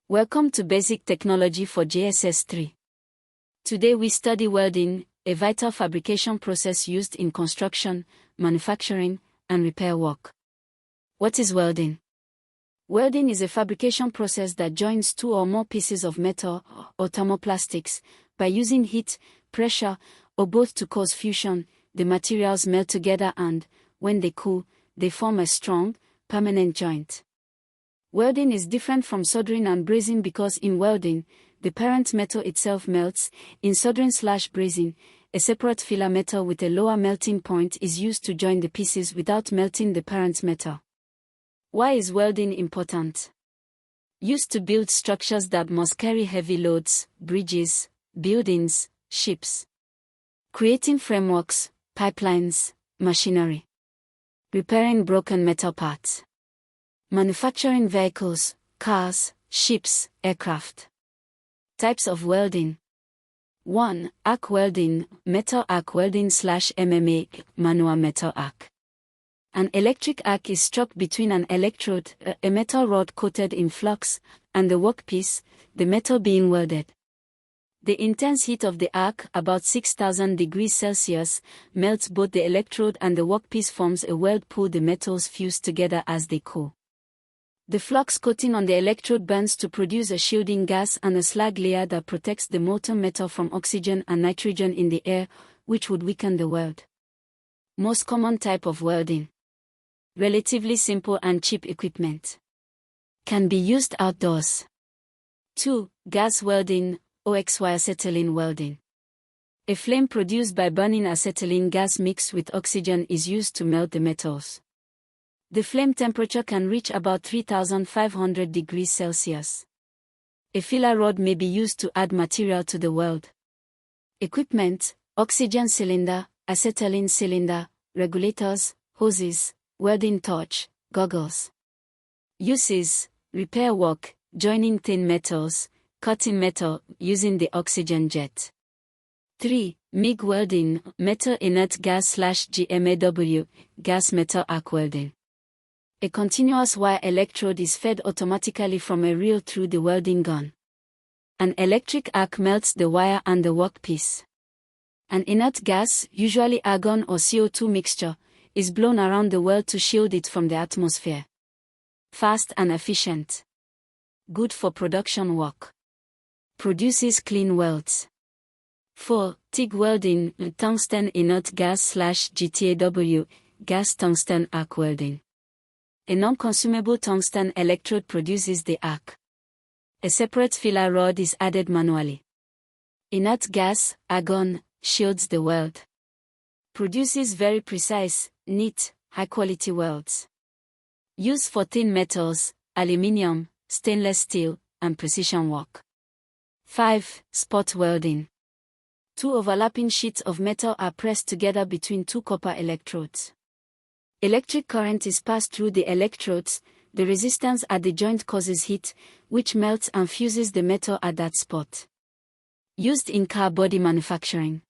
Welcome to Basic Technology for JSS 3. Today we study welding, a vital fabrication process used in construction, manufacturing, and repair work. What is welding? Welding is a fabrication process that joins two or more pieces of metal or thermoplastics by using heat, pressure, or both to cause fusion. The materials melt together and, when they cool, they form a strong, permanent joint. Welding is different from soldering and brazing because in welding, the parent metal itself melts. In soldering/brazing, a separate filler metal with a lower melting point is used to join the pieces without melting the parent metal. Why is welding important? Used to build structures that must carry heavy loads, bridges, buildings, ships. Creating frameworks, pipelines, machinery. Repairing broken metal parts. Manufacturing vehicles, cars, ships, aircraft. Types of welding. 1. Arc welding, metal arc welding/MMA, manual metal arc. An electric arc is struck between an electrode, a metal rod coated in flux, and the workpiece, the metal being welded. The intense heat of the arc, about 6,000 degrees Celsius, melts both the electrode and the workpiece, forms a weld pool. The metals fuse together as they cool. The flux coating on the electrode burns to produce a shielding gas and a slag layer that protects the molten metal from oxygen and nitrogen in the air, which would weaken the weld. Most common type of welding. Relatively simple and cheap equipment. Can be used outdoors. 2. Gas welding, OXY acetylene welding. A flame produced by burning acetylene gas mixed with oxygen is used to melt the metals. The flame temperature can reach about 3,500 degrees Celsius. A filler rod may be used to add material to the weld. Equipment: oxygen cylinder, acetylene cylinder, regulators, hoses, welding torch, goggles. Uses: repair work, joining thin metals, cutting metal, using the oxygen jet. 3. MIG welding, metal inert gas/GMAW, gas metal arc welding. A continuous wire electrode is fed automatically from a reel through the welding gun. An electric arc melts the wire and the workpiece. An inert gas, usually argon or CO2 mixture, is blown around the weld to shield it from the atmosphere. Fast and efficient. Good for production work. Produces clean welds. 4. TIG welding, tungsten inert gas/GTAW, gas tungsten arc welding. A non-consumable tungsten electrode produces the arc. A separate filler rod is added manually. Inert gas, argon, shields the weld. Produces very precise, neat, high-quality welds. Used for thin metals, aluminium, stainless steel, and precision work. 5. Spot welding. Two overlapping sheets of metal are pressed together between two copper electrodes. Electric current is passed through the electrodes. The resistance at the joint causes heat, which melts and fuses the metal at that spot. Used in car body manufacturing.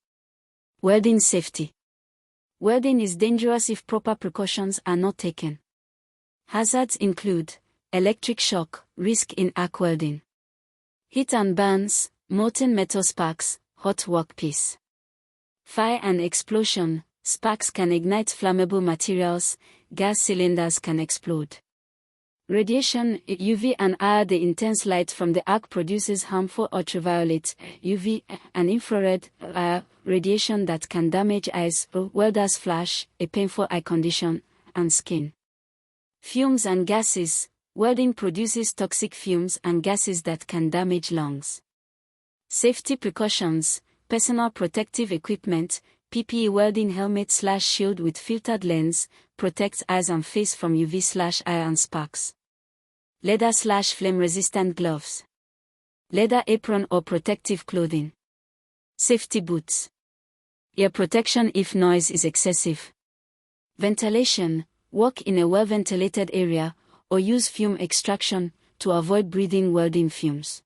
Welding safety. Welding is dangerous if proper precautions are not taken. Hazards include electric shock, risk in arc welding. Heat and burns, molten metal sparks, hot workpiece. Fire and explosion. Sparks can ignite flammable materials, gas cylinders can explode. Radiation, UV and IR. The intense light from the arc produces harmful ultraviolet, UV, and infrared, IR, radiation that can damage eyes, welder's flash, a painful eye condition, and skin. Fumes and gases. Welding produces toxic fumes and gases that can damage lungs. Safety precautions, personal protective equipment, PPE welding helmet/shield with filtered lens, protects eyes and face from UV/IR and sparks. Leather/flame resistant gloves. Leather apron or protective clothing. Safety boots. Ear protection if noise is excessive. Ventilation, work in a well-ventilated area, or use fume extraction, to avoid breathing welding fumes.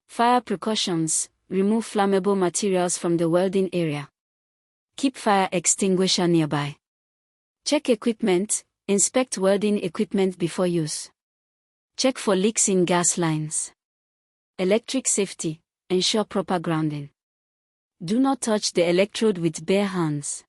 Fire precautions, remove flammable materials from the welding area. Keep fire extinguisher nearby. Check equipment, inspect welding equipment before use. Check for leaks in gas lines. Electric safety, ensure proper grounding. Do not touch the electrode with bare hands.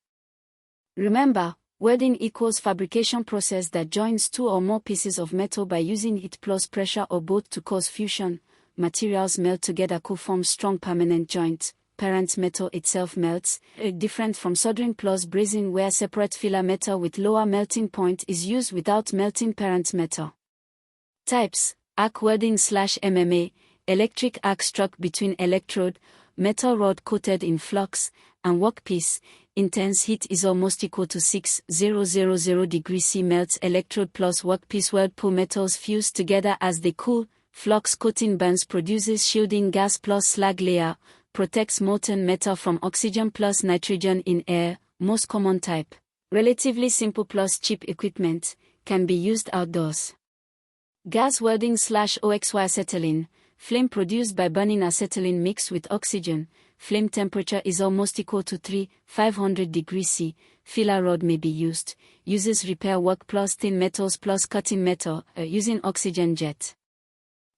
Remember, welding equals fabrication process that joins two or more pieces of metal by using heat plus pressure or both to cause fusion. Materials melt together to form strong permanent joints. Parent metal itself melts, different from soldering plus brazing where separate filler metal with lower melting point is used without melting parent metal. Types: arc welding/MMA, electric arc struck between electrode, metal rod coated in flux, and workpiece. Intense heat is almost equal to 6,000 degrees C. Melts electrode plus workpiece. Weld pull metals fuse together as they cool. Flux coating burns produces shielding gas plus slag layer. Protects molten metal from oxygen plus nitrogen in air. Most common type. Relatively simple plus cheap equipment. Can be used outdoors. Gas welding/OXY acetylene. Flame produced by burning acetylene mixed with oxygen. Flame temperature is almost equal to 3,500 degrees C. Filler rod may be used. Uses repair work plus thin metals plus cutting metal, using oxygen jet.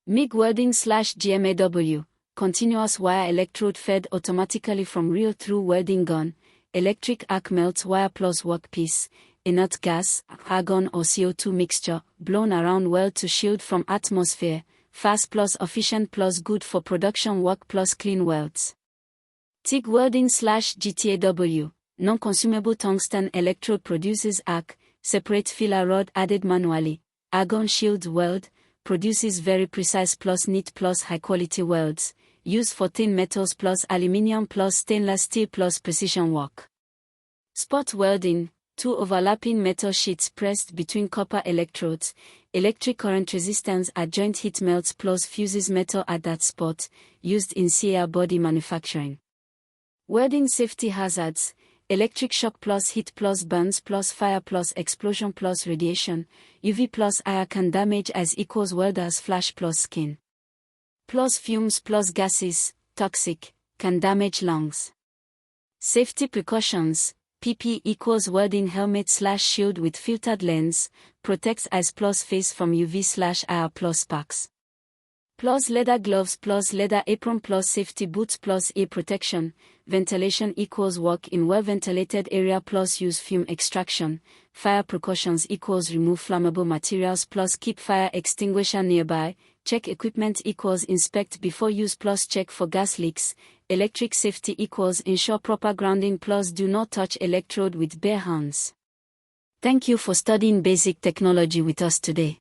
MIG welding/GMAW. Continuous wire electrode fed automatically from reel through welding gun. Electric arc melts wire plus workpiece. Inert gas, argon or CO2 mixture, blown around weld to shield from atmosphere. Fast plus efficient plus good for production work plus clean welds. TIG welding/GTAW. Non-consumable tungsten electrode produces arc, separate filler rod added manually. Argon shield weld, produces very precise plus neat plus high-quality welds. Used for thin metals plus aluminium plus stainless steel plus precision work. Spot welding, two overlapping metal sheets pressed between copper electrodes. Electric current resistance at joint heat melts plus fuses metal at that spot, used in CAR body manufacturing. Welding safety hazards, electric shock plus heat plus burns plus fire plus explosion plus radiation, UV plus IR can damage as equals welder's flash plus skin. Plus fumes plus gases, toxic, can damage lungs. Safety precautions, PP equals welding helmet/shield with filtered lens, protects eyes plus face from UV/IR plus sparks. Plus leather gloves plus leather apron plus safety boots plus ear protection. Ventilation equals work in well-ventilated area plus use fume extraction. Fire precautions equals remove flammable materials plus keep fire extinguisher nearby. Check equipment equals inspect before use plus check for gas leaks. Electric safety equals ensure proper grounding plus do not touch electrode with bare hands. Thank you for studying basic technology with us today.